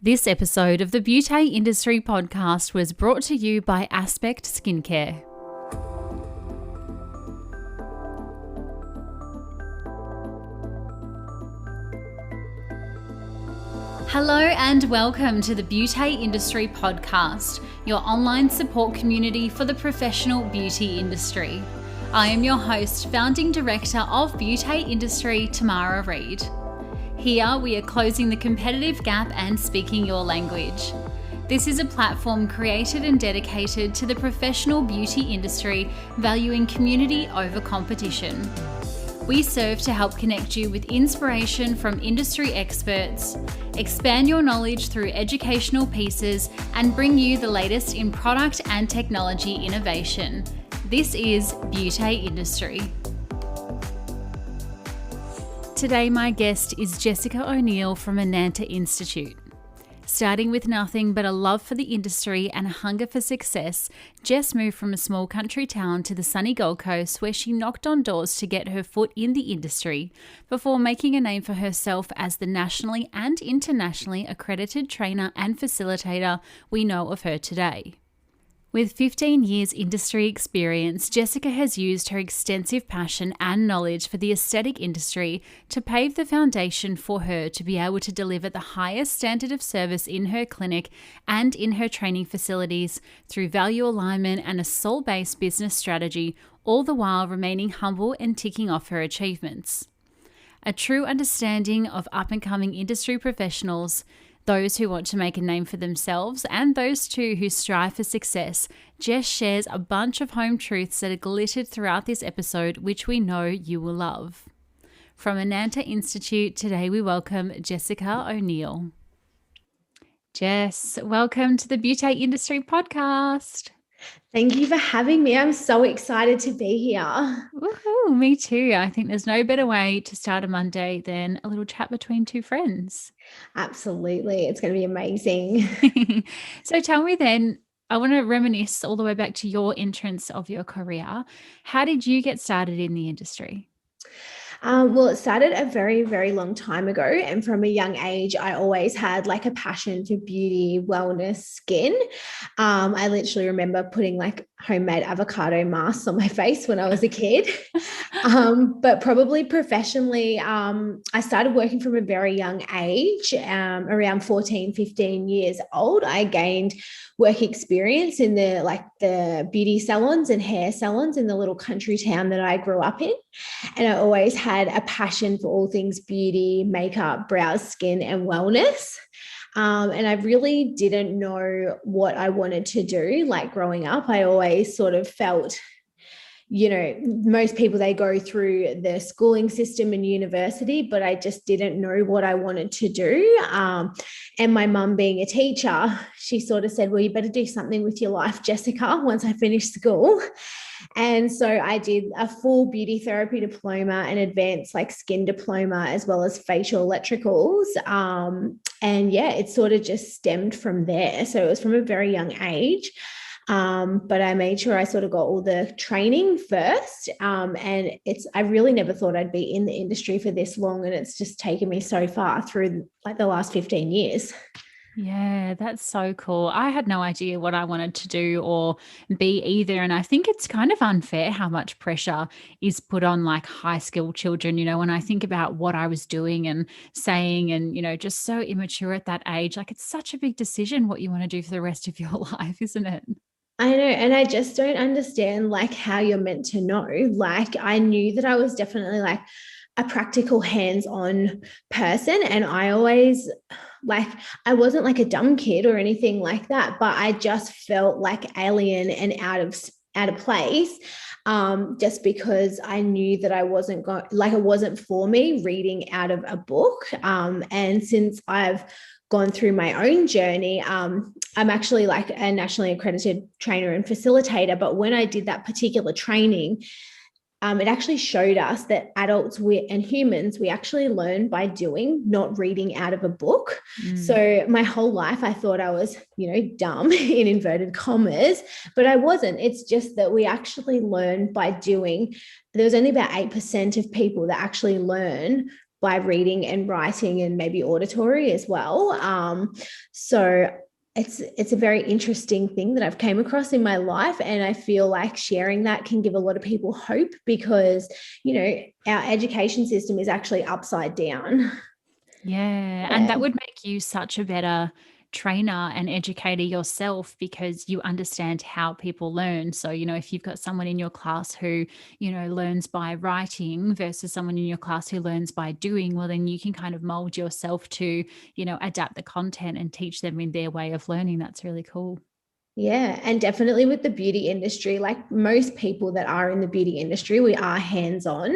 This episode of the Beauty Industry Podcast was brought to you by Aspect Skincare. Hello and welcome to the Beauty Industry Podcast, your online support community for the professional beauty industry. I am your host, founding director of Beauty Industry, Tamara Reid. Here we are closing the competitive gap and speaking your language. This is a platform created and dedicated to the professional beauty industry, valuing community over competition. We serve to help connect you with inspiration from industry experts, expand your knowledge through educational pieces, and bring you the latest in product and technology innovation. This is Beauty Industry. Today, my guest is Jessica O'Neill from Ananta Institute. Starting with nothing but a love for the industry and a hunger for success, Jess moved from a small country town to the sunny Gold Coast, where she knocked on doors to get her foot in the industry before making a name for herself as the nationally and internationally accredited trainer and facilitator we know of her today. With 15 years industry experience, Jessica has used her extensive passion and knowledge for the aesthetic industry to pave the foundation for her to be able to deliver the highest standard of service in her clinic and in her training facilities through value alignment and a soul-based business strategy, all the while remaining humble and ticking off her achievements. A true understanding of up-and-coming industry professionals, those who want to make a name for themselves, and those too who strive for success, Jess shares a bunch of home truths that are glittered throughout this episode, which we know you will love. From Ananta Institute, today we welcome Jessica O'Neill. Jess, welcome to the Beauty Industry Podcast. Thank you for having me. I'm so excited to be here. Woohoo, me too. I think there's no better way to start a Monday than a little chat between two friends. Absolutely. It's going to be amazing. So tell me then, I want to reminisce all the way back to your entrance of your career. How did you get started in the industry? Well, it started a very, very long time ago. And from a young age, I always had like a passion for beauty, wellness, skin. I literally remember putting like homemade avocado masks on my face when I was a kid. But probably professionally, I started working from a very young age, around 14, 15 years old. I gained work experience in the beauty salons and hair salons in the little country town that I grew up in. And I always had a passion for all things beauty, makeup, brows, skin, and wellness. And I really didn't know what I wanted to do. Like growing up, I always sort of felt, most people, they go through the schooling system and university, but I just didn't know what I wanted to do. And my mum being a teacher, she sort of said, well, you better do something with your life, Jessica, once I finish school. And so I did a full beauty therapy diploma and advanced like skin diploma, as well as facial electricals. And yeah, it sort of just stemmed from there. So it was from a very young age. But I made sure I sort of got all the training first. And I really never thought I'd be in the industry for this long. And it's just taken me so far through like the last 15 years. Yeah, that's so cool. I had no idea what I wanted to do or be either. And I think it's kind of unfair how much pressure is put on like high school children. When I think about what I was doing and saying and, just so immature at that age, like it's such a big decision what you want to do for the rest of your life, isn't it? I know. And I just don't understand like how you're meant to know. Like I knew that I was definitely like a practical hands-on person. And I always I wasn't like a dumb kid or anything like that, but I just felt like alien and out of place. Just because I knew that I wasn't it wasn't for me reading out of a book. And since I've gone through my own journey, I'm actually like a nationally accredited trainer and facilitator. But when I did that particular training, it actually showed us that adults and humans, we actually learn by doing, not reading out of a book. So my whole life, I thought I was, dumb in inverted commas, but I wasn't. It's just that we actually learn by doing. There was only about 8% of people that actually learn by reading and writing and maybe auditory as well. So it's a very interesting thing that I've came across in my life. And I feel like sharing that can give a lot of people hope because, our education system is actually upside down. Yeah. And that would make you such a better trainer and educator yourself because you understand how people learn. So, if you've got someone in your class who, learns by writing versus someone in your class who learns by doing, well, then you can kind of mold yourself to, adapt the content and teach them in their way of learning. That's really cool. Yeah, and definitely with the beauty industry, like most people that are in the beauty industry, we are hands-on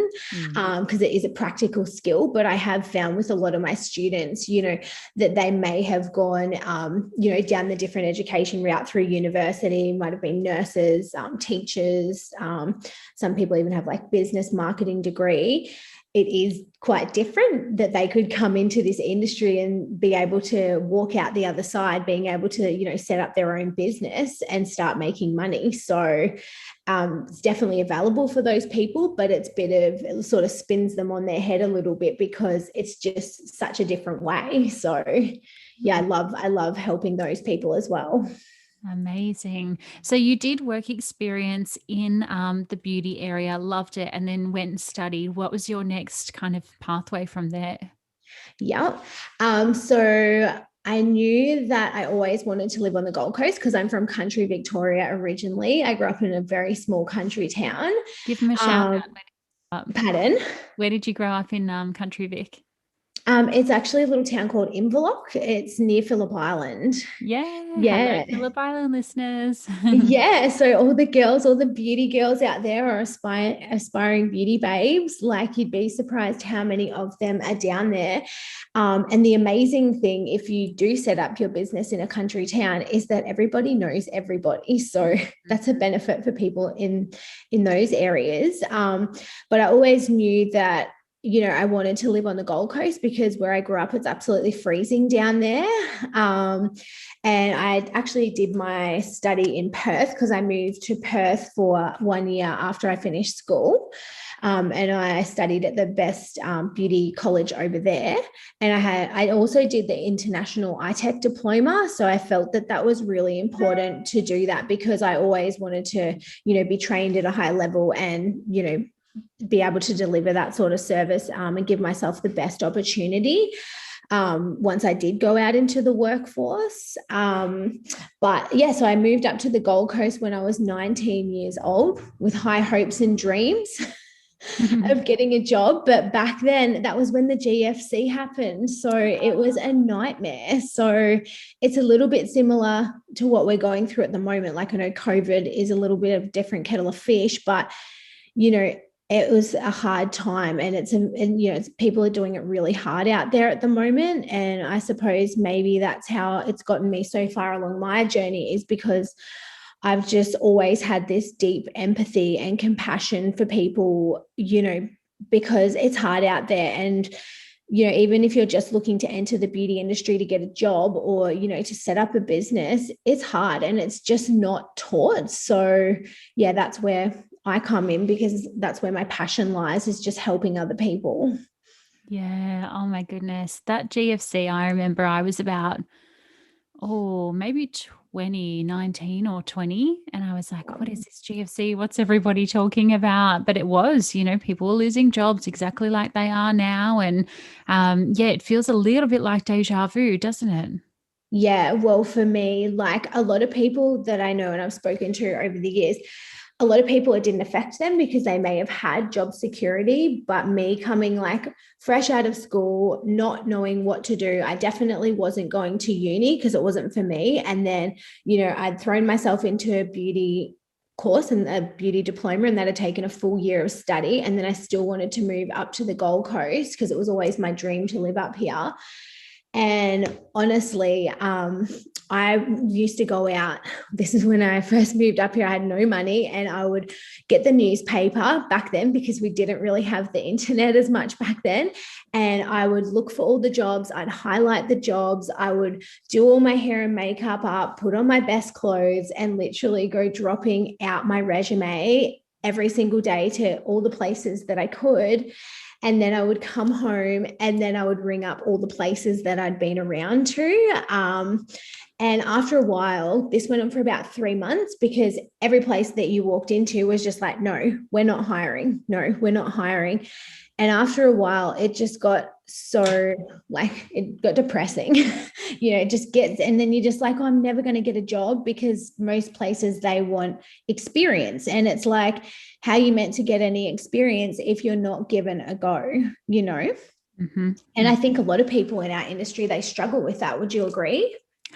because it is a practical skill. But I have found with a lot of my students, that they may have gone, down the different education route through university, might have been nurses, teachers. Some people even have like business marketing degree. It is quite different that they could come into this industry and be able to walk out the other side, being able to, set up their own business and start making money. So it's definitely available for those people, but it sort of spins them on their head a little bit because it's just such a different way. So yeah, I love helping those people as well. Amazing. So you did work experience in the beauty area, loved it, and then went and studied. What was your next kind of pathway from there? Yeah. So I knew that I always wanted to live on the Gold Coast because I'm from country Victoria originally. I grew up in a very small country town. Give them a shout out. Pardon? Where did you grow up in country Vic? It's actually a little town called Inverloch. It's near Phillip Island. Yeah. Hello, Yeah. Phillip Island listeners. Yeah. So all the girls, all the beauty girls out there are aspiring beauty babes. Like you'd be surprised how many of them are down there. And the amazing thing, if you do set up your business in a country town, is that everybody knows everybody. So that's a benefit for people in those areas. But I always knew that I wanted to live on the Gold Coast because where I grew up, it's absolutely freezing down there. And I actually did my study in Perth because I moved to Perth for 1 year after I finished school. And I studied at the best beauty college over there. And I also did the international iTech diploma. So I felt that was really important to do that because I always wanted to, be trained at a high level and, be able to deliver that sort of service and give myself the best opportunity once I did go out into the workforce. But yeah, so I moved up to the Gold Coast when I was 19 years old with high hopes and dreams of getting a job. But back then, that was when the GFC happened. So it was a nightmare. So it's a little bit similar to what we're going through at the moment. Like I know COVID is a little bit of a different kettle of fish, but it was a hard time and people are doing it really hard out there at the moment. And I suppose maybe that's how it's gotten me so far along my journey is because I've just always had this deep empathy and compassion for people, because it's hard out there. And, even if you're just looking to enter the beauty industry to get a job or, to set up a business, it's hard and it's just not taught. So yeah, that's where I come in because that's where my passion lies, is just helping other people. Yeah. Oh my goodness. That GFC, I remember I was about, maybe 2019 or 20. And I was like, what is this GFC? What's everybody talking about? But it was, people were losing jobs exactly like they are now. And it feels a little bit like deja vu, doesn't it? Yeah. Well, for me, like a lot of people that I know and I've spoken to over the years, a lot of people, it didn't affect them because they may have had job security, but me coming like fresh out of school, not knowing what to do, I definitely wasn't going to uni because it wasn't for me. And then, I'd thrown myself into a beauty course and a beauty diploma, and that had taken a full year of study. And then I still wanted to move up to the Gold Coast because it was always my dream to live up here. And honestly, I used to go out. This is when I first moved up here. I had no money and I would get the newspaper back then because we didn't really have the internet as much back then. And I would look for all the jobs. I'd highlight the jobs. I would do all my hair and makeup up, put on my best clothes and literally go dropping out my resume every single day to all the places that I could. And then I would come home and then I would ring up all the places that I'd been around to. And after a while, this went on for about 3 months because every place that you walked into was just like, no, we're not hiring. No, we're not hiring. And after a while, it just got so like it got depressing. It just gets, and then you're just like, oh, I'm never going to get a job because most places they want experience. And it's like, how are you meant to get any experience if you're not given a go? Mm-hmm. And I think a lot of people in our industry, they struggle with that. Would you agree?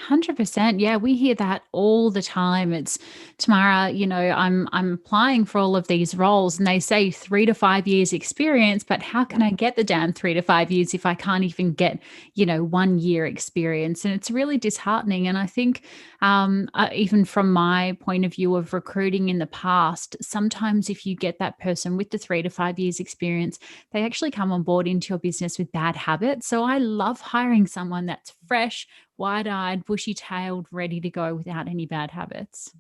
100%. Yeah, we hear that all the time. It's Tamara, I'm applying for all of these roles and they say 3 to 5 years experience, but how can I get the damn 3 to 5 years if I can't even get, 1 year experience? And it's really disheartening. And I think even from my point of view of recruiting in the past, sometimes if you get that person with the 3 to 5 years experience, they actually come on board into your business with bad habits. So I love hiring someone that's fresh, wide-eyed, bushy-tailed, ready to go without any bad habits.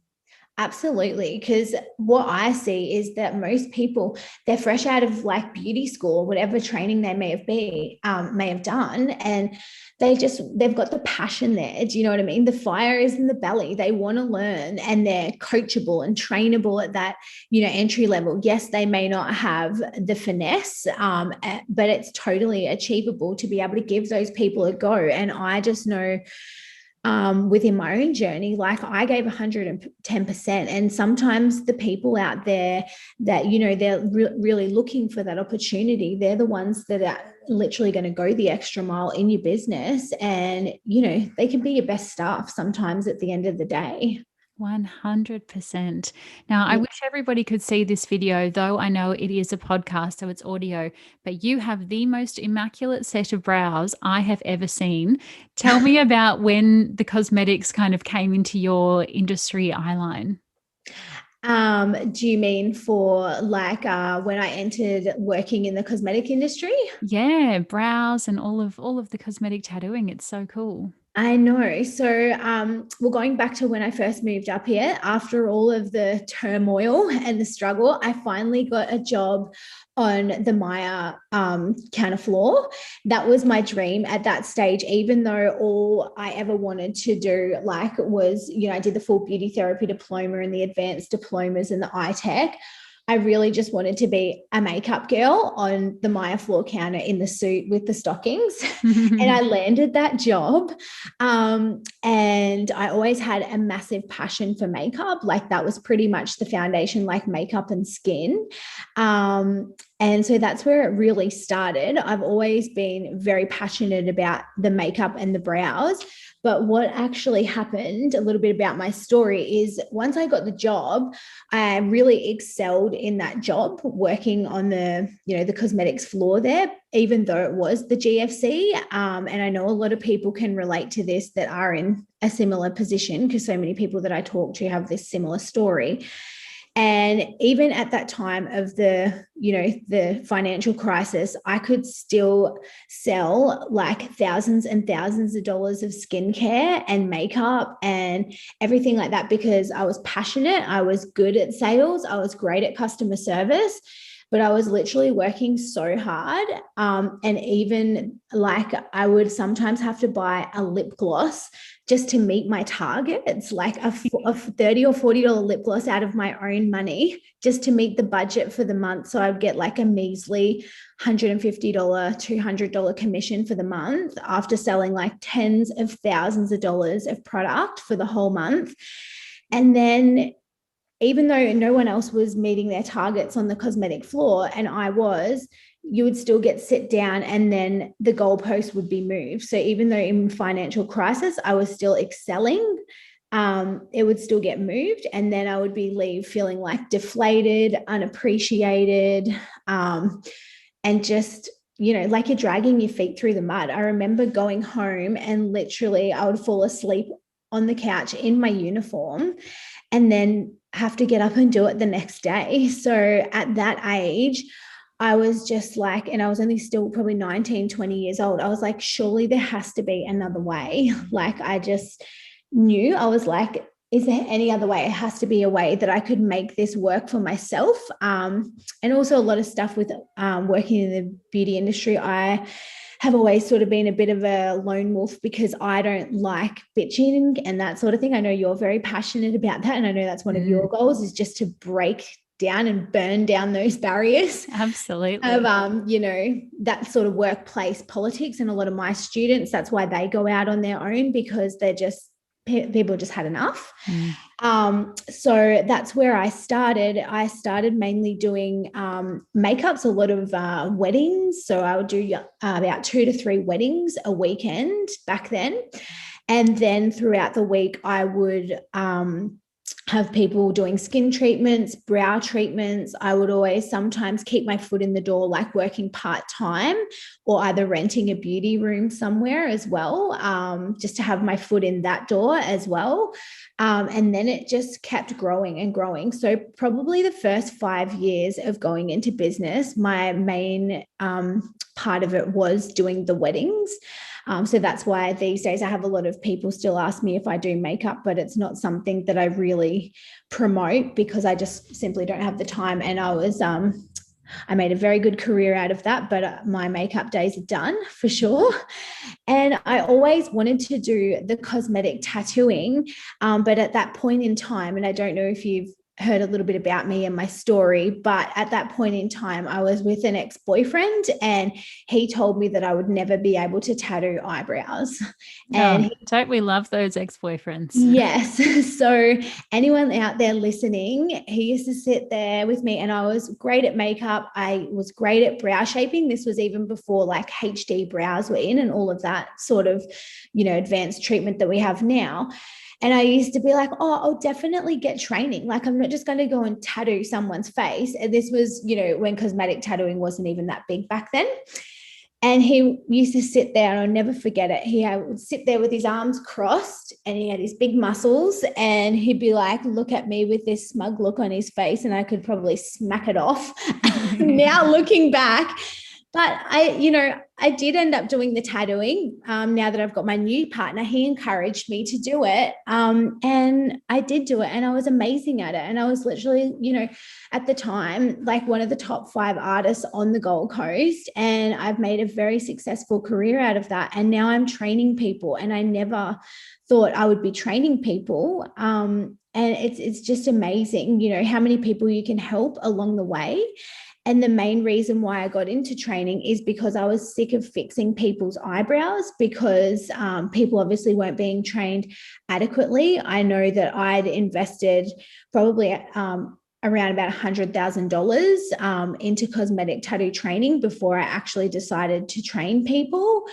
Absolutely. Because what I see is that most people, they're fresh out of like beauty school or whatever training they may have done. And they've got the passion there. Do you know what I mean? The fire is in the belly. They want to learn and they're coachable and trainable at that, entry level. Yes, they may not have the finesse, but it's totally achievable to be able to give those people a go. And I just know within my own journey, like I gave 110%. And sometimes the people out there that, they're really looking for that opportunity, they're the ones that are literally going to go the extra mile in your business. And, they can be your best staff sometimes at the end of the day. 100%. Now, I wish everybody could see this video, though I know it is a podcast, so it's audio, but you have the most immaculate set of brows I have ever seen. Tell me about when the cosmetics kind of came into your industry eyeline. Do you mean for like when I entered working in the cosmetic industry? Yeah, brows and all of the cosmetic tattooing. It's so cool. I know. So, well, going back to when I first moved up here, after all of the turmoil and the struggle, I finally got a job on the Maya counter floor. That was my dream at that stage, even though all I ever wanted to do, like, was, I did the full beauty therapy diploma and the advanced diplomas and the eye tech. I really just wanted to be a makeup girl on the Maya floor counter in the suit with the stockings. And I landed that job. And I always had a massive passion for makeup. Like that was pretty much the foundation, like makeup and skin. And so that's where it really started. I've always been very passionate about the makeup and the brows. But what actually happened, a little bit about my story, is once I got the job, I really excelled in that job working on the cosmetics floor there, even though it was the GFC. And I know a lot of people can relate to this that are in a similar position because so many people that I talk to have this similar story. And even at that time of the financial crisis, I could still sell like thousands and thousands of dollars of skincare and makeup and everything like that because I was passionate. I was good at sales. I was great at customer service, but I was literally working so hard. And even like I would sometimes have to buy a lip gloss just to meet my targets, like a $30 or $40 lip gloss out of my own money just to meet the budget for the month. So I'd get like a measly $150, $200 commission for the month after selling like tens of thousands of dollars of product for the whole month. And then even though no one else was meeting their targets on the cosmetic floor and I was, you would still get sit down and then the goalpost would be moved. So even though in financial crisis, I was still excelling, it would still get moved. And then I would leave feeling like deflated, unappreciated, and just, like you're dragging your feet through the mud. I remember going home and literally I would fall asleep on the couch in my uniform and then have to get up and do it the next day. So at that age, I was just like, and I was only still probably 19, 20 years old. I was like, surely there has to be another way. Like I just knew, I was like, is there any other way? It has to be a way that I could make this work for myself. And also a lot of stuff with working in the beauty industry. I have always sort of been a bit of a lone wolf because I don't like bitching and that sort of thing. I know you're very passionate about that. And I know that's one of your goals, is just to break down and burn down those barriers. Absolutely. Of, you know, that sort of workplace politics. And a lot of my students, that's why they go out on their own, because people just had enough. So that's where I started. I started mainly doing makeups, a lot of weddings. So I would do about 2 to 3 weddings a weekend back then. And then throughout the week, I would have people doing skin treatments, brow treatments. I would always sometimes keep my foot in the door, like working part-time or either renting a beauty room somewhere as well, just to have my foot in that door as well. And then it just kept growing and growing. So probably the first 5 years of going into business, my main part of it was doing the weddings. So that's why these days I have a lot of people still ask me if I do makeup, but it's not something that I really promote because I just simply don't have the time. And I made a very good career out of that, but my makeup days are done for sure. And I always wanted to do the cosmetic tattooing, but at that point in time, and I don't know if you've heard a little bit about me and my story, but at that point in time, I was with an ex-boyfriend and he told me that I would never be able to tattoo eyebrows. And don't we love those ex-boyfriends? Yes. So anyone out there listening, he used to sit there with me and I was great at makeup. I was great at brow shaping. This was even before like HD brows were in and all of that sort of, advanced treatment that we have now. And I used to be like, oh, I'll definitely get training. Like, I'm not just going to go and tattoo someone's face. And this was, when cosmetic tattooing wasn't even that big back then. And he used to sit there, and I'll never forget it. He would sit there with his arms crossed and he had his big muscles, and he'd be like, look at me with this smug look on his face, and I could probably smack it off now looking back. But I did end up doing the tattooing. Now that I've got my new partner, he encouraged me to do it. And I did do it, and I was amazing at it. And I was literally, at the time, like one of the top 5 artists on the Gold Coast. And I've made a very successful career out of that. And now I'm training people, and I never thought I would be training people. And it's just amazing, how many people you can help along the way. And the main reason why I got into training is because I was sick of fixing people's eyebrows, because people obviously weren't being trained adequately. I know that I'd invested probably around about $100,000 into cosmetic tattoo training before I actually decided to train people.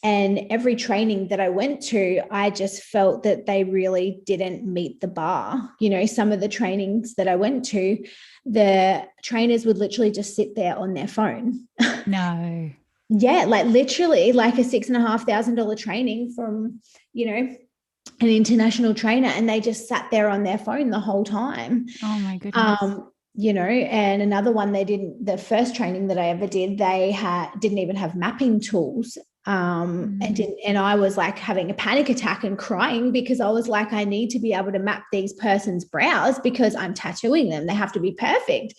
And every training that I went to, I just felt that they really didn't meet the bar. Some of the trainings that I went to, the trainers would literally just sit there on their phone. No. Yeah, like literally like a $6,500 training from, an international trainer, and they just sat there on their phone the whole time. Oh my goodness. And another one, the first training that I ever did, they didn't even have mapping tools. And I was like having a panic attack and crying because I was like, I need to be able to map these person's brows because I'm tattooing them. They have to be perfect.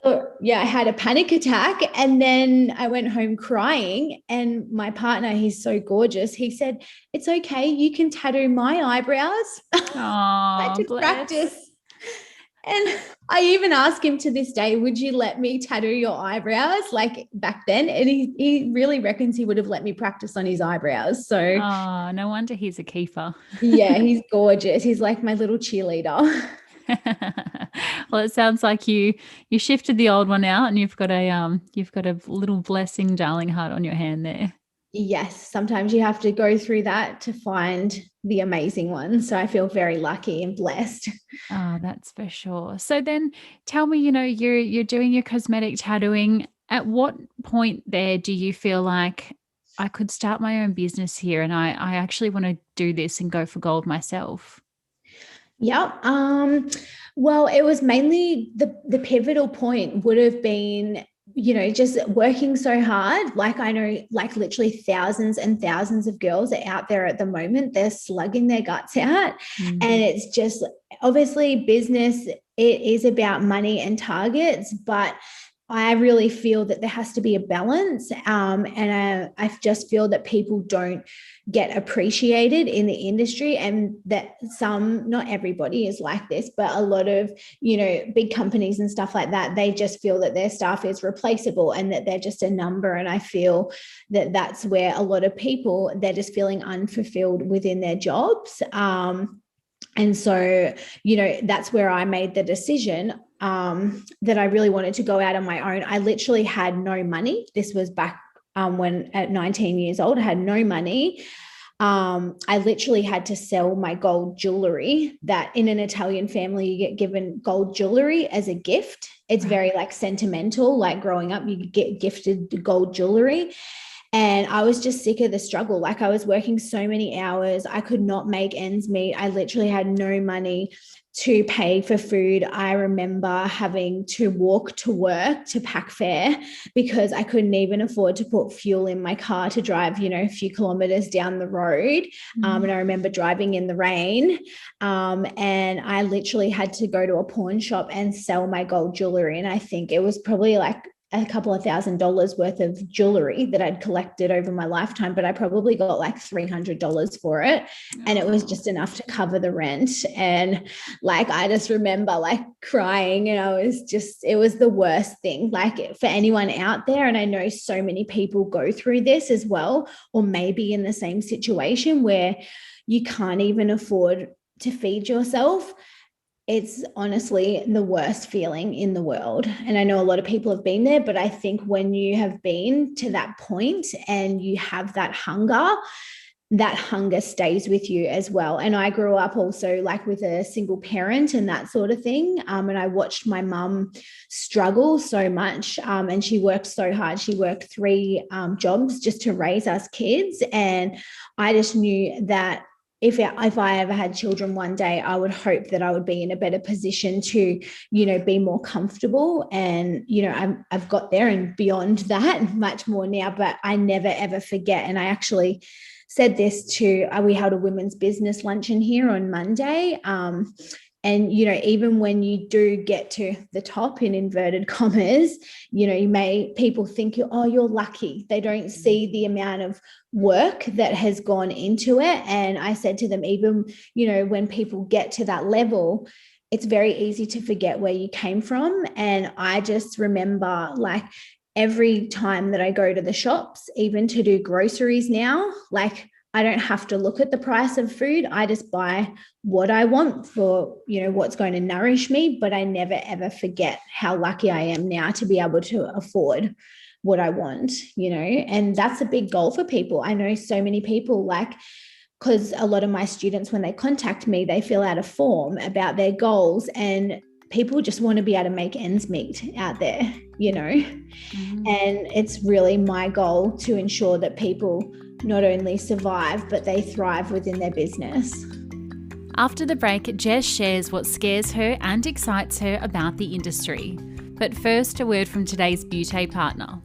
So yeah, I had a panic attack, and then I went home crying, and my partner, he's so gorgeous. He said, it's okay. You can tattoo my eyebrows. I had to practice. And I even ask him to this day, would you let me tattoo your eyebrows like back then? And he really reckons he would have let me practice on his eyebrows. So no wonder he's a keeper. Yeah, he's gorgeous. He's like my little cheerleader. Well, it sounds like you shifted the old one out, and you've got a little blessing darling heart on your hand there. Yes, sometimes you have to go through that to find the amazing one. So I feel very lucky and blessed. Oh, that's for sure. So then tell me, you're doing your cosmetic tattooing. At what point there do you feel like I could start my own business here, and I actually want to do this and go for gold myself? Yep. Well, it was mainly the pivotal point would have been just working so hard. Like I know, like literally thousands and thousands of girls are out there at the moment. They're slugging their guts out. And it's just obviously business, it is about money and targets, but I really feel that there has to be a balance. And I just feel that people don't get appreciated in the industry, and that not everybody is like this, but a lot of, big companies and stuff like that, they just feel that their staff is replaceable and that they're just a number. And I feel that that's where a lot of people, they're just feeling unfulfilled within their jobs. And so, that's where I made the decision that I really wanted to go out on my own. I literally had no money. This was back when at 19 years old, I had no money. I literally had to sell my gold jewelry. That in an Italian family, you get given gold jewelry as a gift. It's very like sentimental, like growing up, you get gifted gold jewelry. And I was just sick of the struggle. Like I was working so many hours. I could not make ends meet. I literally had no money to pay for food. I remember having to walk to work to pack fare because I couldn't even afford to put fuel in my car to drive, a few kilometers down the road. And I remember driving in the rain. And I literally had to go to a pawn shop and sell my gold jewelry. And I think it was probably like a couple of $1,000s worth of jewelry that I'd collected over my lifetime, but I probably got like $300 for it. And it was just enough to cover the rent. And like, I just remember like crying, and it was the worst thing, like for anyone out there. And I know so many people go through this as well, or maybe in the same situation where you can't even afford to feed yourself. It's honestly the worst feeling in the world. And I know a lot of people have been there, but I think when you have been to that point and you have that hunger stays with you as well. And I grew up also like with a single parent and that sort of thing. And I watched my mum struggle so much. And she worked so hard. She worked 3 jobs just to raise us kids. And I just knew that if I ever had children one day, I would hope that I would be in a better position to, be more comfortable. And, I've got there and beyond that much more now, but I never, ever forget. And I actually said this we held a women's business luncheon here on Monday. And, even when you do get to the top in inverted commas, people think you're lucky. They don't see the amount of work that has gone into it. And I said to them, even, when people get to that level, it's very easy to forget where you came from. And I just remember like every time that I go to the shops, even to do groceries now, like I don't have to look at the price of food. I just buy what I want for, what's going to nourish me. But I never, ever forget how lucky I am now to be able to afford what I want, and that's a big goal for people. I know so many people because a lot of my students, when they contact me, they fill out a form about their goals, and people just want to be able to make ends meet out there, and it's really my goal to ensure that people not only survive, but they thrive within their business. After the break, Jess shares what scares her and excites her about the industry. But first, a word from today's beauty partner.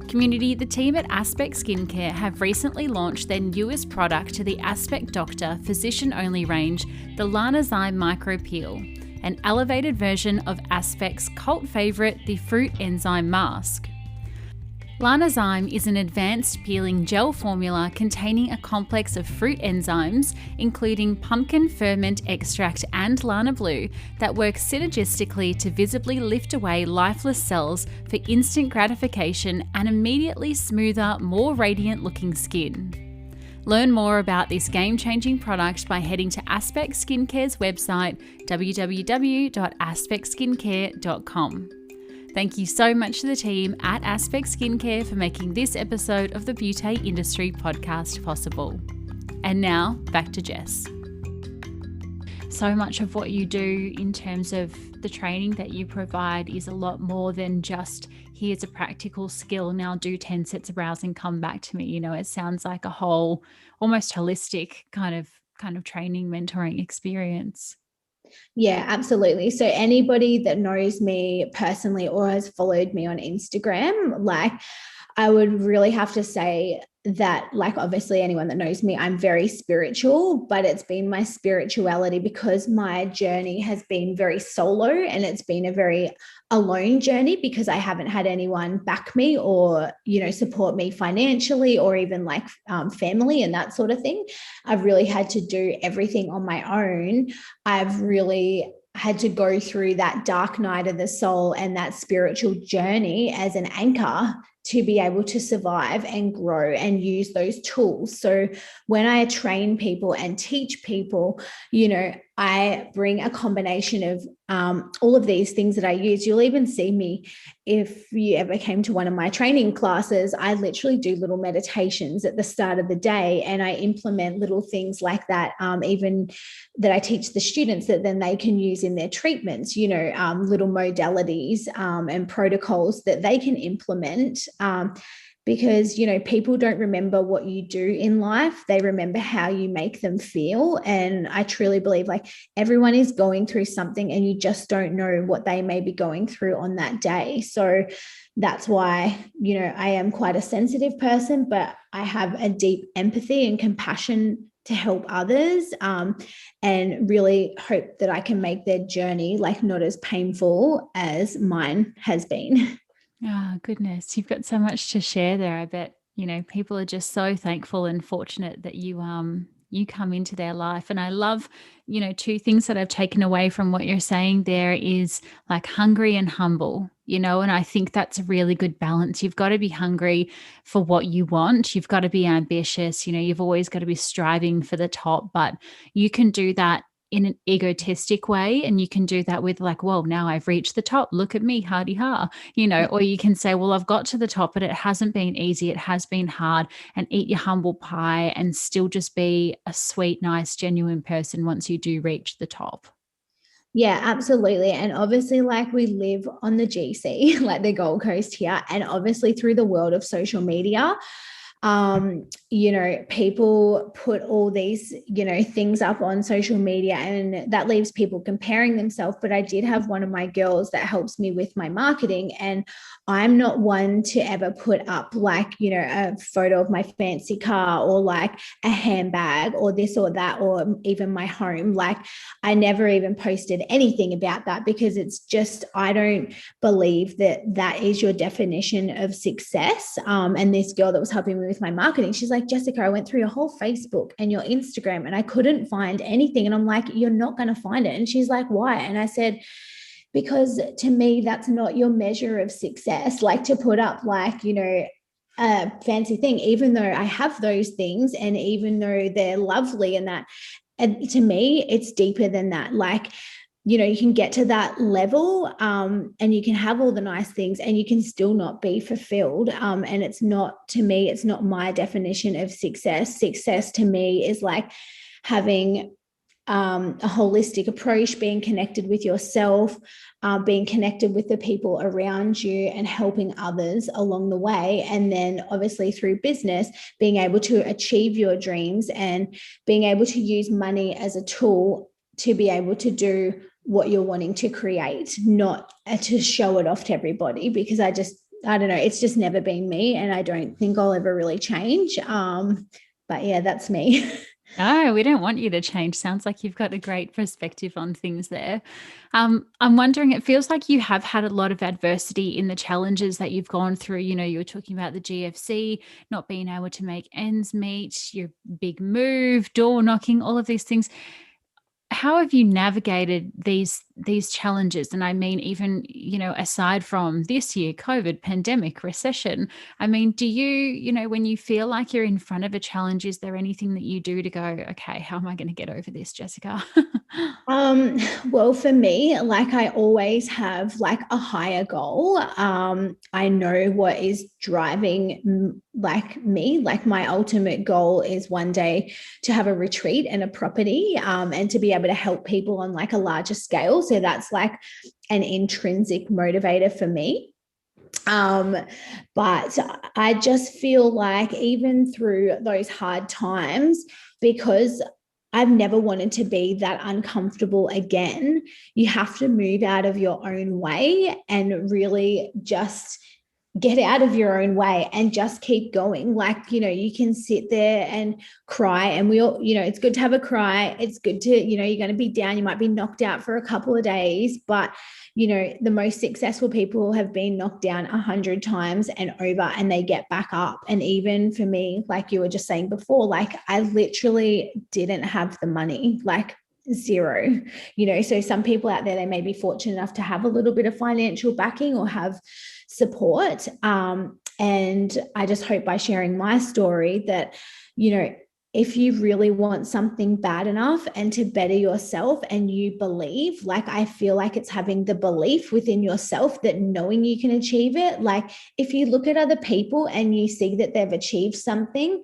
Community, the team at Aspect Skincare have recently launched their newest product to the Aspect Doctor physician-only range, the Lanazyme Micro Peel, an elevated version of Aspect's cult favourite, the Fruit Enzyme Mask. Lanazyme is an advanced peeling gel formula containing a complex of fruit enzymes, including pumpkin ferment extract and Lana Blue, that work synergistically to visibly lift away lifeless cells for instant gratification and immediately smoother, more radiant looking skin. Learn more about this game-changing product by heading to Aspect Skincare's website, www.aspectskincare.com. Thank you so much to the team at Aspect Skincare for making this episode of the Beauty Industry Podcast possible. And now, back to Jess. So much of what you do in terms of the training that you provide is a lot more than just, here's a practical skill, now do 10 sets of brows and come back to me. It sounds like a whole, almost holistic kind of training, mentoring experience. Yeah, absolutely. So anybody that knows me personally or has followed me on Instagram, like I would really have to say that, like, obviously, anyone that knows me, I'm very spiritual, but it's been my spirituality because my journey has been very solo and it's been a very alone journey because I haven't had anyone back me or, support me financially or even like family and that sort of thing. I've really had to do everything on my own. I've really had to go through that dark night of the soul and that spiritual journey as an anchor to be able to survive and grow and use those tools. So when I train people and teach people, I bring a combination of all of these things that I use. You'll even see me, if you ever came to one of my training classes, I literally do little meditations at the start of the day and I implement little things like that, even that I teach the students that then they can use in their treatments, little modalities and protocols that they can implement. Because people don't remember what you do in life, they remember how you make them feel. And I truly believe like everyone is going through something and you just don't know what they may be going through on that day. So that's why I am quite a sensitive person, but I have a deep empathy and compassion to help others, and really hope that I can make their journey like not as painful as mine has been. Oh, goodness. You've got so much to share there. I bet, people are just so thankful and fortunate that you come into their life. And I love, two things that I've taken away from what you're saying there is like hungry and humble, and I think that's a really good balance. You've got to be hungry for what you want. You've got to be ambitious. You've always got to be striving for the top, but you can do that in an egotistic way. And you can do that with like, well, now I've reached the top. Look at me, hardy ha, or you can say, well, I've got to the top, but it hasn't been easy. It has been hard, and eat your humble pie and still just be a sweet, nice, genuine person once you do reach the top. Yeah, absolutely. And obviously, like we live on the GC, like the Gold Coast here, and obviously through the world of social media, people put all these, things up on social media and that leaves people comparing themselves. But I did have one of my girls that helps me with my marketing, and I'm not one to ever put up like, a photo of my fancy car or like a handbag or this or that, or even my home. Like I never even posted anything about that because it's just, I don't believe that that is your definition of success. And this girl that was helping me with my marketing, she's like, Jessica, I went through your whole Facebook and your Instagram and I couldn't find anything. And I'm like, you're not going to find it. And she's like, why? And I said, because to me, that's not your measure of success. Like to put up like, a fancy thing, even though I have those things and even though they're lovely and that, and to me, it's deeper than that. Like, you can get to that level, and you can have all the nice things and you can still not be fulfilled. And it's not, to me, it's not my definition of success. Success to me is like having a holistic approach, being connected with yourself, being connected with the people around you and helping others along the way. And then obviously through business, being able to achieve your dreams and being able to use money as a tool to be able to do what you're wanting to create, not to show it off to everybody, because I don't know, it's just never been me and I don't think I'll ever really change. But yeah, that's me. No, we don't want you to change. Sounds like you've got a great perspective on things there. I'm wondering, it feels like you have had a lot of adversity in the challenges that you've gone through. You were talking about the GFC, not being able to make ends meet, your big move, door knocking, all of these things. How have you navigated these challenges? And I mean, even, aside from this year, COVID, pandemic, recession, I mean, do you, when you feel like you're in front of a challenge, is there anything that you do to go, okay, how am I going to get over this, Jessica? Um, well, for me, like I always have like a higher goal. I know what is driving like me, like my ultimate goal is one day to have a retreat and a property, and to be able to help people on like a larger scale. So that's like an intrinsic motivator for me. Um, but I just feel like even through those hard times, because I've never wanted to be that uncomfortable again. You have to move out of your own way and really just get out of your own way and just keep going. Like, you can sit there and cry, and we all, it's good to have a cry. It's good to, you're going to be down. You might be knocked out for a couple of days, but the most successful people have been knocked down 100 times and over, and they get back up. And even for me, like you were just saying before, like I literally didn't have the money, like zero. So some people out there, they may be fortunate enough to have a little bit of financial backing or have support. And I just hope by sharing my story that, if you really want something bad enough and to better yourself, and you believe, like I feel like it's having the belief within yourself that knowing you can achieve it. Like if you look at other people and you see that they've achieved something,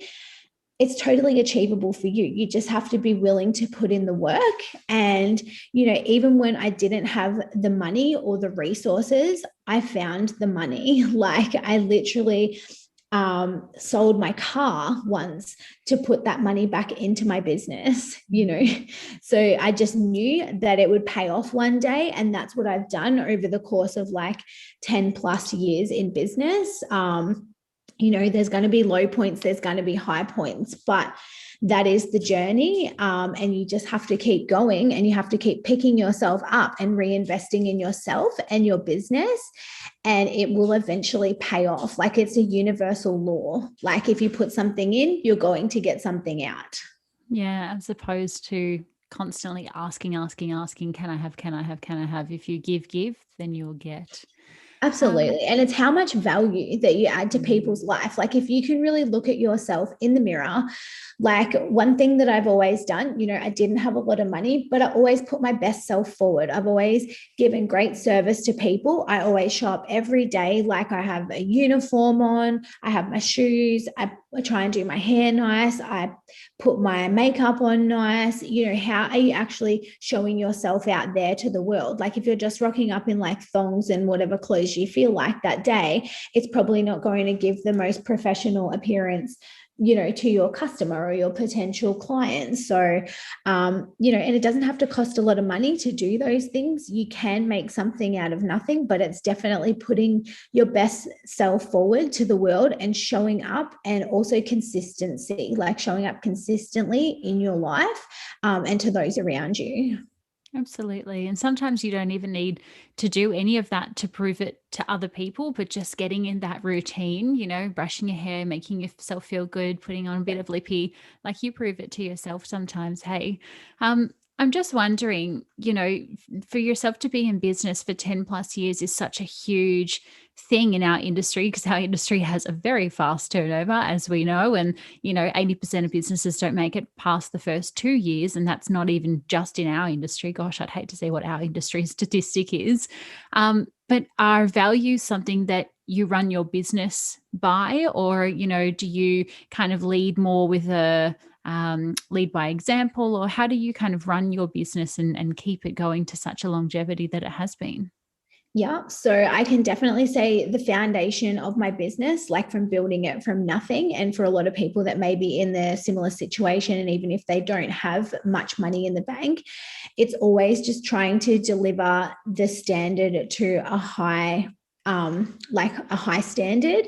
it's totally achievable for you. You just have to be willing to put in the work. And, even when I didn't have the money or the resources, I found the money. Like I literally sold my car once to put that money back into my business, So I just knew that it would pay off one day. And that's what I've done over the course of like 10 plus years in business. There's going to be low points, there's going to be high points, but that is the journey. And you just have to keep going, and you have to keep picking yourself up and reinvesting in yourself and your business. And it will eventually pay off. Like it's a universal law. Like if you put something in, you're going to get something out. Yeah, as opposed to constantly asking, can I have? If you give, then you'll get. Absolutely. And it's how much value that you add to people's life. Like if you can really look at yourself in the mirror, like one thing that I've always done, I didn't have a lot of money, but I always put my best self forward. I've always given great service to people. I always show up every day. Like I have a uniform on, I have my shoes, I try and do my hair nice, I put my makeup on nice. How are you actually showing yourself out there to the world? Like if you're just rocking up in like thongs and whatever clothes you feel like that day, it's probably not going to give the most professional appearance to your customer or your potential clients. So, and it doesn't have to cost a lot of money to do those things. You can make something out of nothing, but it's definitely putting your best self forward to the world and showing up, and also consistency, like showing up consistently in your life, and to those around you. Absolutely. And sometimes you don't even need to do any of that to prove it to other people, but just getting in that routine, brushing your hair, making yourself feel good, putting on a bit of lippy, like you prove it to yourself sometimes. Hey, I'm just wondering, for yourself to be in business for 10 plus years is such a huge thing in our industry, because our industry has a very fast turnover, as we know. And, 80% of businesses don't make it past the first 2 years. And that's not even just in our industry. Gosh, I'd hate to say what our industry statistic is. But are values something that you run your business by, or, do you kind of lead more with a lead by example, or how do you kind of run your business and keep it going to such a longevity that it has been? Yeah, so I can definitely say the foundation of my business, like from building it from nothing. And for a lot of people that may be in their similar situation, and even if they don't have much money in the bank, it's always just trying to deliver the standard to a high, like a high standard.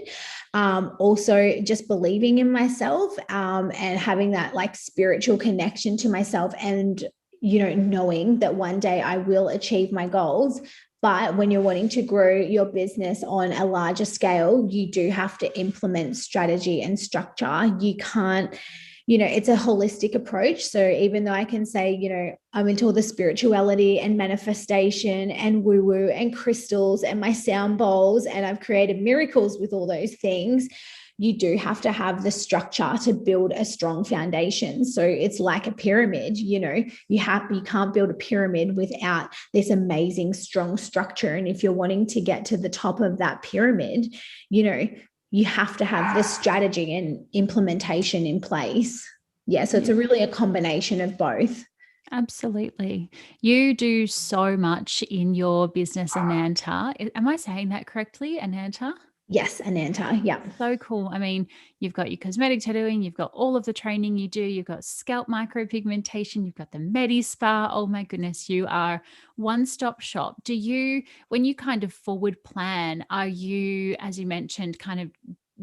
Also just believing in myself, and having that like spiritual connection to myself, and knowing that one day I will achieve my goals. But when you're wanting to grow your business on a larger scale, you do have to implement strategy and structure. You can't, it's a holistic approach. So even though I can say, I'm into all the spirituality and manifestation and woo woo and crystals and my sound bowls, and I've created miracles with all those things, you do have to have the structure to build a strong foundation. So it's like a pyramid, you can't build a pyramid without this amazing, strong structure. And if you're wanting to get to the top of that pyramid, you have to have the strategy and implementation in place. Yeah. So it's really a combination of both. Absolutely. You do so much in your business, Ananta. Am I saying that correctly, Ananta? Yes, Ananta. Yeah. So cool. I mean, you've got your cosmetic tattooing, you've got all of the training you do, you've got scalp micropigmentation, you've got the Medi Spa. Oh my goodness, you are one-stop shop. Do you, when you kind of forward plan, are you, as you mentioned, kind of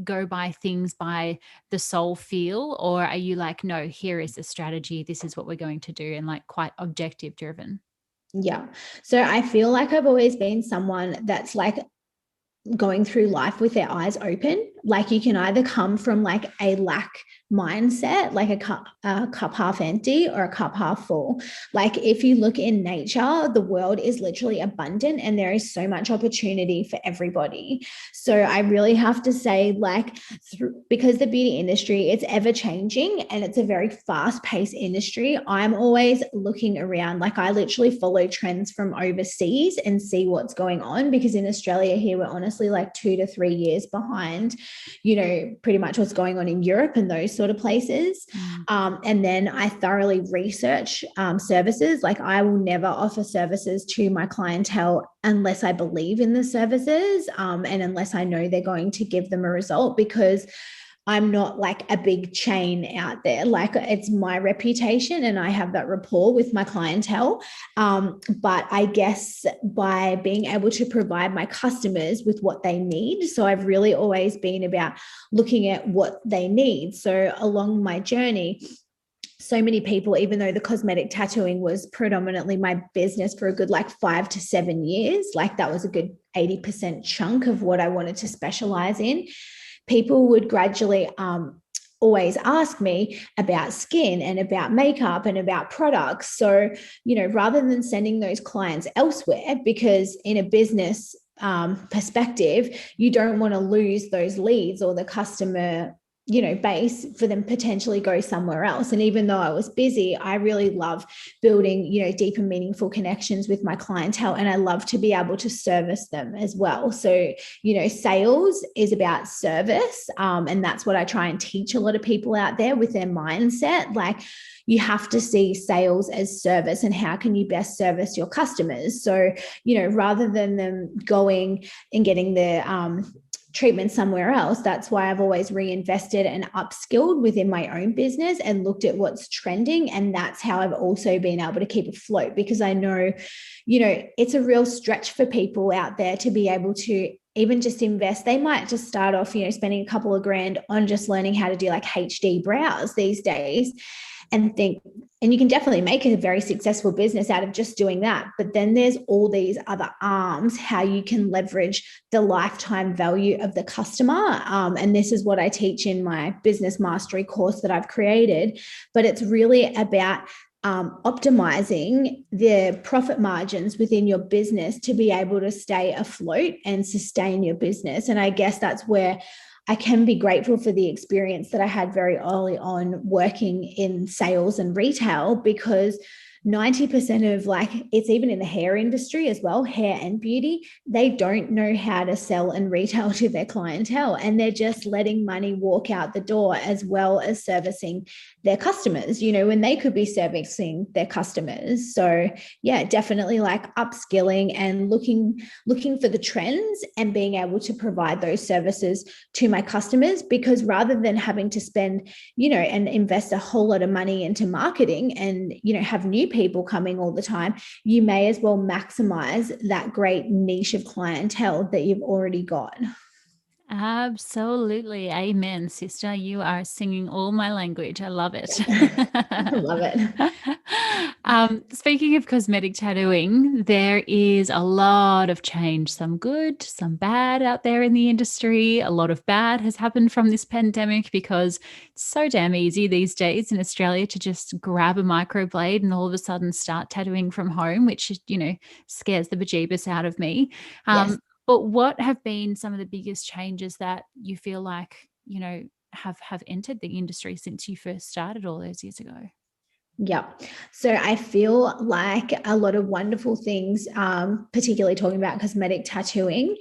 go by things by the soul feel, or are you like, no, here is the strategy, this is what we're going to do, and like quite objective driven? Yeah. So I feel like I've always been someone that's like going through life with their eyes open. Like you can either come from like a lack mindset, like a cup half empty or a cup half full. Like if you look in nature, the world is literally abundant and there is so much opportunity for everybody. So I really have to say, like, because the beauty industry, it's ever changing and it's a very fast paced industry. I'm always looking around. Like I literally follow trends from overseas and see what's going on, because in Australia here, we're honestly like 2 to 3 years behind, pretty much what's going on in Europe and those sort of places. And then I thoroughly research services. Like I will never offer services to my clientele unless I believe in the services, and unless I know they're going to give them a result, because I'm not like a big chain out there. Like it's my reputation and I have that rapport with my clientele. But I guess by being able to provide my customers with what they need. So I've really always been about looking at what they need. So along my journey, so many people, even though the cosmetic tattooing was predominantly my business for a good like 5 to 7 years, like that was a good 80% chunk of what I wanted to specialize in, people would gradually always ask me about skin and about makeup and about products. So, rather than sending those clients elsewhere, because in a business perspective, you don't want to lose those leads or the customer base for them potentially go somewhere else. And even though I was busy, I really love building, deeper, meaningful connections with my clientele. And I love to be able to service them as well. So, sales is about service. And that's what I try and teach a lot of people out there with their mindset. Like, you have to see sales as service and how can you best service your customers. So, rather than them going and getting the treatment somewhere else, that's why I've always reinvested and upskilled within my own business and looked at what's trending. And that's how I've also been able to keep afloat, because I know, it's a real stretch for people out there to be able to even just invest. They might just start off, spending a couple of grand on just learning how to do like HD brows these days, and you can definitely make a very successful business out of just doing that. But then there's all these other arms, how you can leverage the lifetime value of the customer. And this is what I teach in my business mastery course that I've created. But it's really about optimizing the profit margins within your business to be able to stay afloat and sustain your business. And I guess that's where I can be grateful for the experience that I had very early on working in sales and retail, because 90% of it's even in the hair industry as well, hair and beauty, they don't know how to sell and retail to their clientele. And they're just letting money walk out the door as well as servicing their customers, when they could be servicing their customers. So yeah, definitely like upskilling and looking for the trends and being able to provide those services to my customers, because rather than having to spend, and invest a whole lot of money into marketing and, have new people coming all the time, you may as well maximize that great niche of clientele that you've already got. Absolutely. Amen, sister. You are singing all my language. I love it. I love it. Speaking of cosmetic tattooing, there is a lot of change, some good, some bad out there in the industry. A lot of bad has happened from this pandemic because it's so damn easy these days in Australia to just grab a microblade and all of a sudden start tattooing from home, which, scares the bejeebus out of me. Yes. But what have been some of the biggest changes that you feel like, have entered the industry since you first started all those years ago? Yeah. So I feel like a lot of wonderful things, particularly talking about cosmetic tattooing.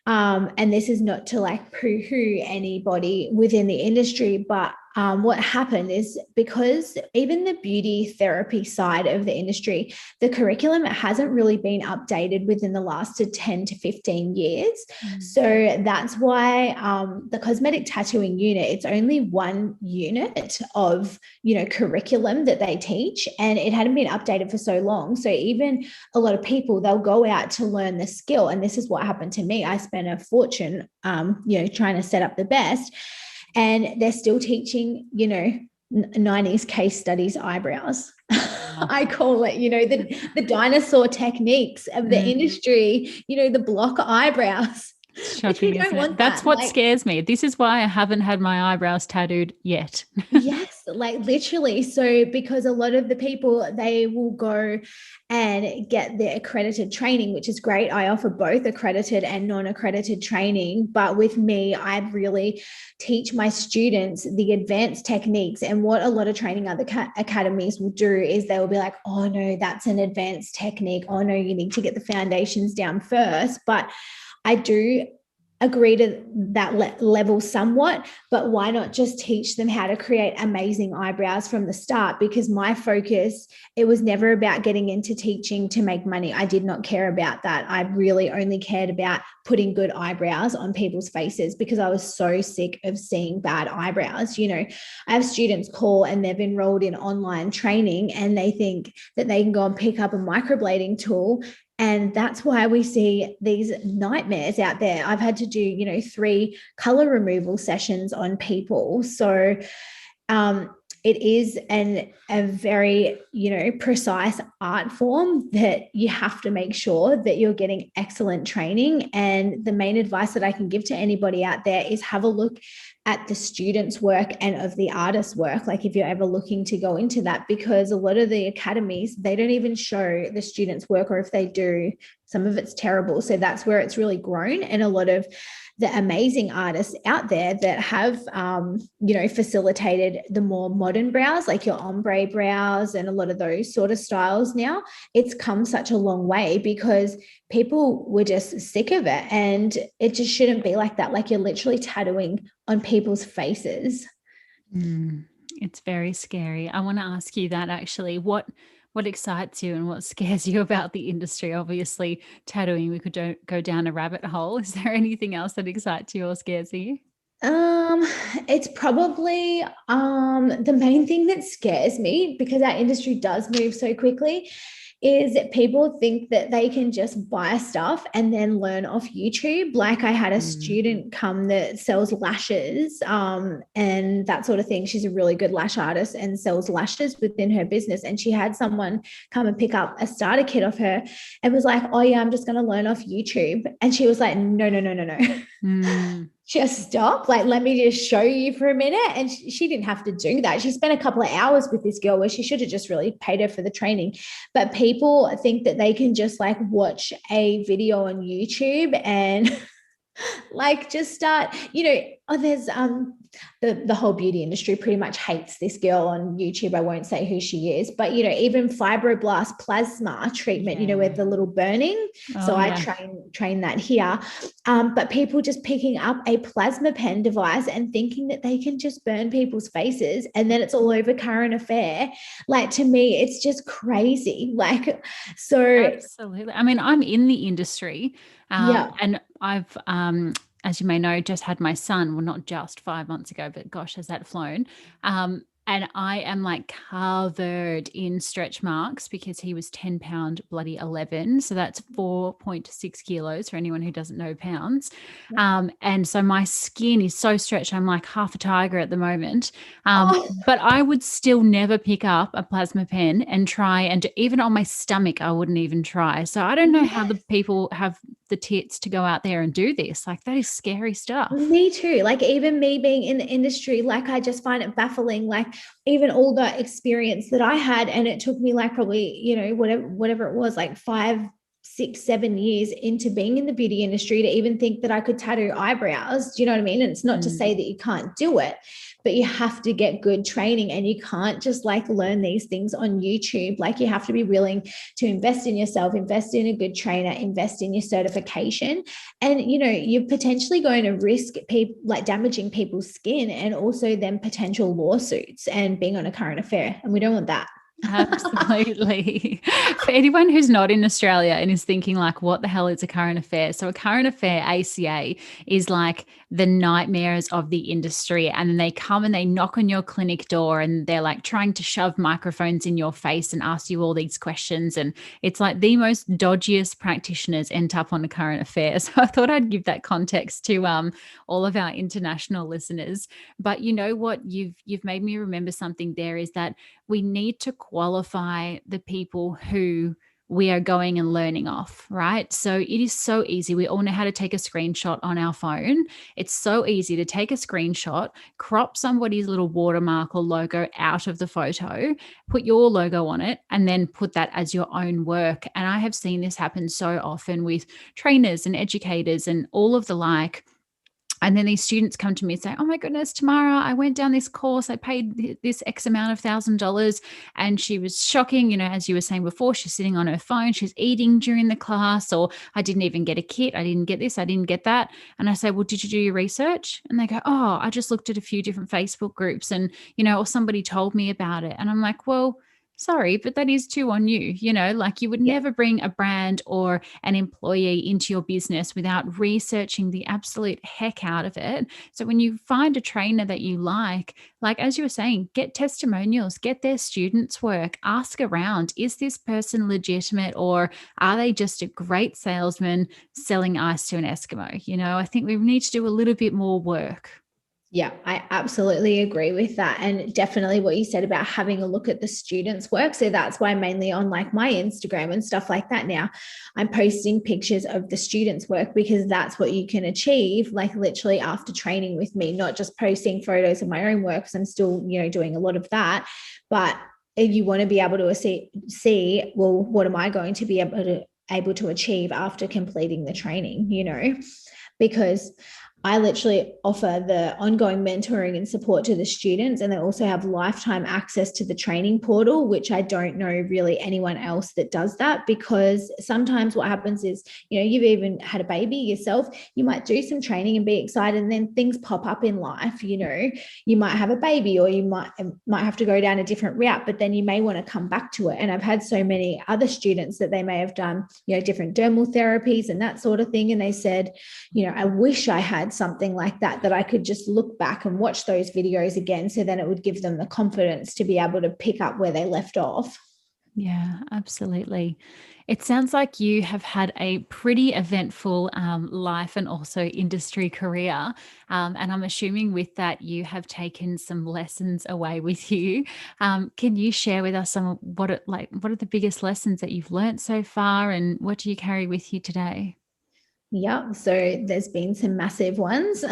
And this is not to like poo-hoo anybody within the industry, but what happened is, because even the beauty therapy side of the industry, the curriculum hasn't really been updated within the last 10 to 15 years. So that's why the cosmetic tattooing unit, it's only one unit of, curriculum that they teach, and it hadn't been updated for so long. So even a lot of people, they'll go out to learn the skill. And this is what happened to me. I spent a fortune, trying to set up the best. And they're still teaching, 90s case studies eyebrows. I call it, the dinosaur techniques of the industry, the block eyebrows. Shocking, isn't it? That's what scares me. This is why I haven't had my eyebrows tattooed yet. Yes, like literally. So because a lot of the people, they will go and get the accredited training, which is great. I offer both accredited and non-accredited training. But with me, I really teach my students the advanced techniques. And what a lot of training other academies will do is they will be like, oh no, that's an advanced technique. Oh no, you need to get the foundations down first. But I do agree to that level somewhat, but why not just teach them how to create amazing eyebrows from the start? Because my focus, it was never about getting into teaching to make money. I did not care about that. I really only cared about putting good eyebrows on people's faces, because I was so sick of seeing bad eyebrows. I have students call and they've enrolled in online training and they think that they can go and pick up a microblading tool. And that's why we see these nightmares out there. I've had to do, 3 color removal sessions on people. So it is a very, precise art form that you have to make sure that you're getting excellent training. And the main advice that I can give to anybody out there is have a look at the students' work and of the artist's work. Like if you're ever looking to go into that, because a lot of the academies, they don't even show the students' work, or if they do, some of it's terrible. So that's where it's really grown. And a lot of the amazing artists out there that have, facilitated the more modern brows, like your ombre brows and a lot of those sort of styles now, it's come such a long way because people were just sick of it. And it just shouldn't be like that. Like you're literally tattooing on people's faces. It's very scary. I want to ask you that actually. What excites you and what scares you about the industry? Obviously, tattooing, we could go down a rabbit hole. Is there anything else that excites you or scares you? It's probably the main thing that scares me, because our industry does move so quickly, is that people think that they can just buy stuff and then learn off YouTube. Like I had a student come that sells lashes and that sort of thing. She's a really good lash artist and sells lashes within her business. And she had someone come and pick up a starter kit off her and was like, oh yeah, I'm just going to learn off YouTube. And she was like, no. Just stop. Like, let me just show you for a minute. And she didn't have to do that. She spent a couple of hours with this girl where she should have just really paid her for the training. But people think that they can just like watch a video on YouTube and like just start, there's the whole beauty industry pretty much hates this girl on YouTube. I won't say who she is, but even fibroblast plasma treatment, where the little burning. I train that here. But people just picking up a plasma pen device and thinking that they can just burn people's faces and then it's all over current affair. Like to me, it's just crazy. Like, so absolutely. I mean, I'm in the industry and I've as you may know, just had my son, well, not just 5 months ago, but gosh, has that flown. And I am like covered in stretch marks because he was 10 pound bloody 11. So that's 4.6 kilos for anyone who doesn't know pounds. And so my skin is so stretched. I'm like half a tiger at the moment. But I would still never pick up a plasma pen and try, and even on my stomach, I wouldn't even try. So I don't know how the people have the tits to go out there and do this. Like that is scary stuff. Me too. Like even me being in the industry, like I just find it baffling. Like even all the experience that I had, and it took me like probably, whatever it was, like 5, 6, 7 years into being in the beauty industry to even think that I could tattoo eyebrows. Do you know what I mean? And it's not to say that you can't do it, but you have to get good training, and you can't just like learn these things on YouTube. Like you have to be willing to invest in yourself, invest in a good trainer, invest in your certification. And you're potentially going to risk people like damaging people's skin, and also then potential lawsuits and being on a current affair. And we don't want that. Absolutely. For anyone who's not in Australia and is thinking like, what the hell is a current affair? So a current affair, ACA, is like the nightmares of the industry. And then they come and they knock on your clinic door and they're like trying to shove microphones in your face and ask you all these questions. And it's like the most dodgiest practitioners end up on a current affair. So I thought I'd give that context to all of our international listeners. But you know what? You've made me remember something there, is that we need to qualify the people who we are going and learning off, right? So it is so easy. We all know how to take a screenshot on our phone. It's so easy to take a screenshot, crop somebody's little watermark or logo out of the photo, put your logo on it, and then put that as your own work. And I have seen this happen so often with trainers and educators and all of the like. And then these students come to me and say, oh my goodness, Tamara, I went down this course. I paid this X amount of $1,000. And she was shocking. As you were saying before, she's sitting on her phone. She's eating during the class, or I didn't even get a kit. I didn't get this. I didn't get that. And I say, well, did you do your research? And they go, oh, I just looked at a few different Facebook groups and, or somebody told me about it. And I'm like, well, sorry, but that is too on you. Like you would Yeah. never bring a brand or an employee into your business without researching the absolute heck out of it. So when you find a trainer that you like as you were saying, get testimonials, get their students' work, ask around, is this person legitimate, or are they just a great salesman selling ice to an Eskimo? I think we need to do a little bit more work. Yeah, I absolutely agree with that. And definitely what you said about having a look at the students' work. So that's why mainly on like my Instagram and stuff like that now, I'm posting pictures of the students' work, because that's what you can achieve, like literally after training with me, not just posting photos of my own work, because I'm still, doing a lot of that. But if you want to be able to see, well, what am I going to be able to achieve after completing the training, because I literally offer the ongoing mentoring and support to the students, and they also have lifetime access to the training portal, which I don't know really anyone else that does that. Because sometimes what happens is, you've even had a baby yourself, you might do some training and be excited, and then things pop up in life. You might have a baby, or you might have to go down a different route, but then you may want to come back to it. And I've had so many other students that they may have done, different dermal therapies and that sort of thing, and they said, I wish I had something like that I could just look back and watch those videos again. So then it would give them the confidence to be able to pick up where they left off. Yeah, absolutely. It sounds like you have had a pretty eventful life and also industry career. And I'm assuming with that, you have taken some lessons away with you. Can you share with us some what are the biggest lessons that you've learned so far, and what do you carry with you today? Yeah, so there's been some massive ones.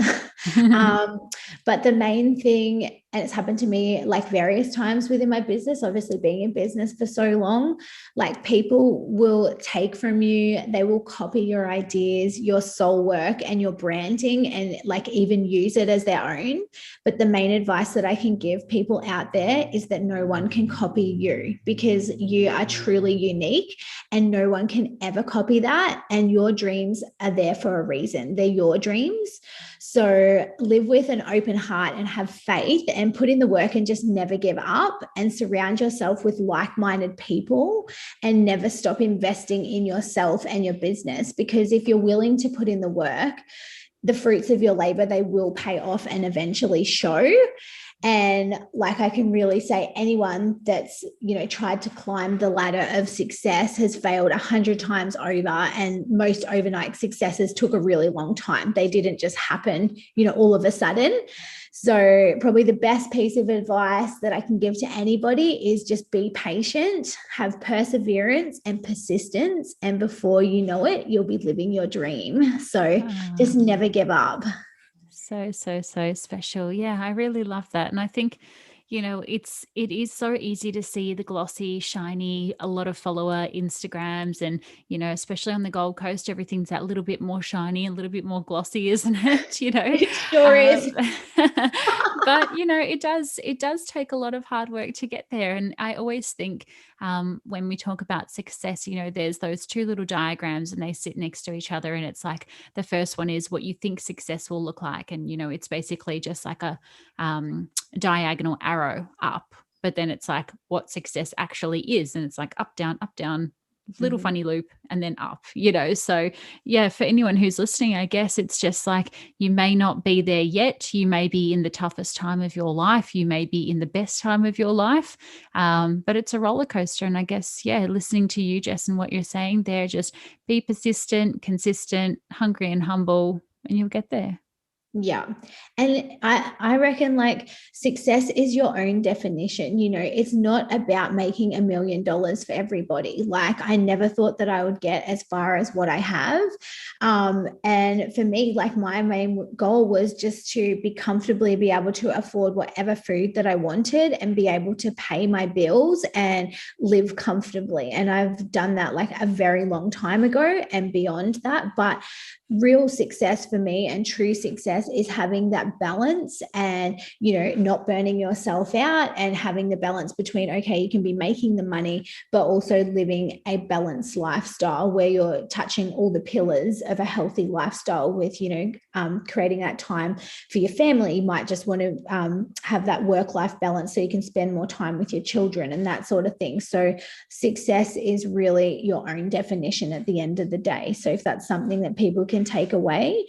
But the main thing, and it's happened to me like various times within my business, obviously being in business for so long, like people will take from you, they will copy your ideas, your soul work, and your branding, and like even use it as their own. But the main advice that I can give people out there is that no one can copy you, because you are truly unique and no one can ever copy that. And your dreams are there for a reason, they're your dreams. So live with an open heart and have faith and put in the work, and just never give up, and surround yourself with like-minded people, and never stop investing in yourself and your business. Because if you're willing to put in the work, the fruits of your labor, they will pay off and eventually show. And like I can really say, anyone that's tried to climb the ladder of success has failed 100 times over, and most overnight successes took a really long time. They didn't just happen all of a sudden. So probably the best piece of advice that I can give to anybody is just be patient, have perseverance and persistence, and before you know it, you'll be living your dream. So just never give up. So, so, so special. Yeah, I really love that. And I think, it is so easy to see the glossy, shiny, a lot of follower Instagrams, and, especially on the Gold Coast, everything's that little bit more shiny, a little bit more glossy, isn't it? It sure is. But it does take a lot of hard work to get there. And I always think when we talk about success, there's those two little diagrams and they sit next to each other, and it's like the first one is what you think success will look like, and it's basically just like a diagonal arrow up, but then it's like what success actually is, and it's like up down, little funny loop, and then up, so yeah, for anyone who's listening, I guess it's just like, you may not be there yet, you may be in the toughest time of your life, you may be in the best time of your life, but it's a roller coaster. And I guess, yeah, listening to you, Jess, and what you're saying there, just be persistent, consistent, hungry and humble, and you'll get there. Yeah. And I reckon like success is your own definition. It's not about making $1 million for everybody. Like I never thought that I would get as far as what I have. And for me, like my main goal was just to comfortably be able to afford whatever food that I wanted and be able to pay my bills and live comfortably. And I've done that like a very long time ago and beyond that. But real success for me and true success is having that balance and, not burning yourself out, and having the balance between, okay, you can be making the money, but also living a balanced lifestyle where you're touching all the pillars of a healthy lifestyle with, creating that time for your family. You might just want to have that work-life balance so you can spend more time with your children and that sort of thing. So success is really your own definition at the end of the day. So if that's something that people can take away,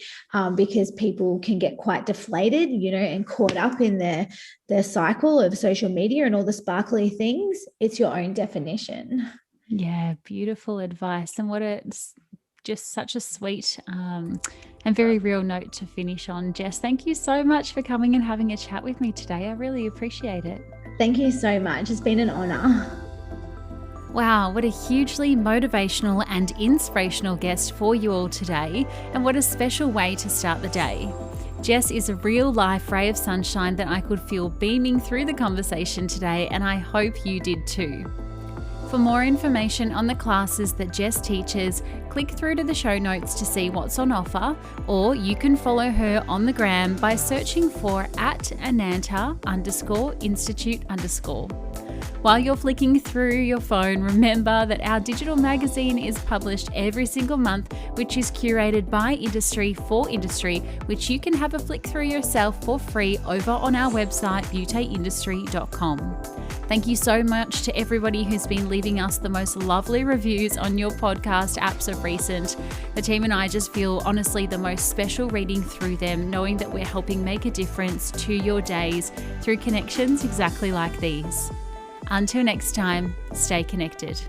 because people can get quite deflated, and caught up in their cycle of social media and all the sparkly things, it's your own definition. Yeah, beautiful advice. And just such a sweet and very real note to finish on. Jess, thank you so much for coming and having a chat with me today. I really appreciate it. Thank you so much. It's been an honor. Wow, what a hugely motivational and inspirational guest for you all today, and what a special way to start the day. Jess is a real life ray of sunshine that I could feel beaming through the conversation today, and I hope you did too. For more information on the classes that Jess teaches, click through to the show notes to see what's on offer, or you can follow her on the gram by searching for @Ananta_Institute_. While you're flicking through your phone, remember that our digital magazine is published every single month, which is curated by industry for industry, which you can have a flick through yourself for free over on our website, beauteindustry.com. Thank you so much to everybody who's been leaving us the most lovely reviews on your podcast apps of recent. The team and I just feel honestly the most special reading through them, knowing that we're helping make a difference to your days through connections exactly like these. Until next time, stay connected.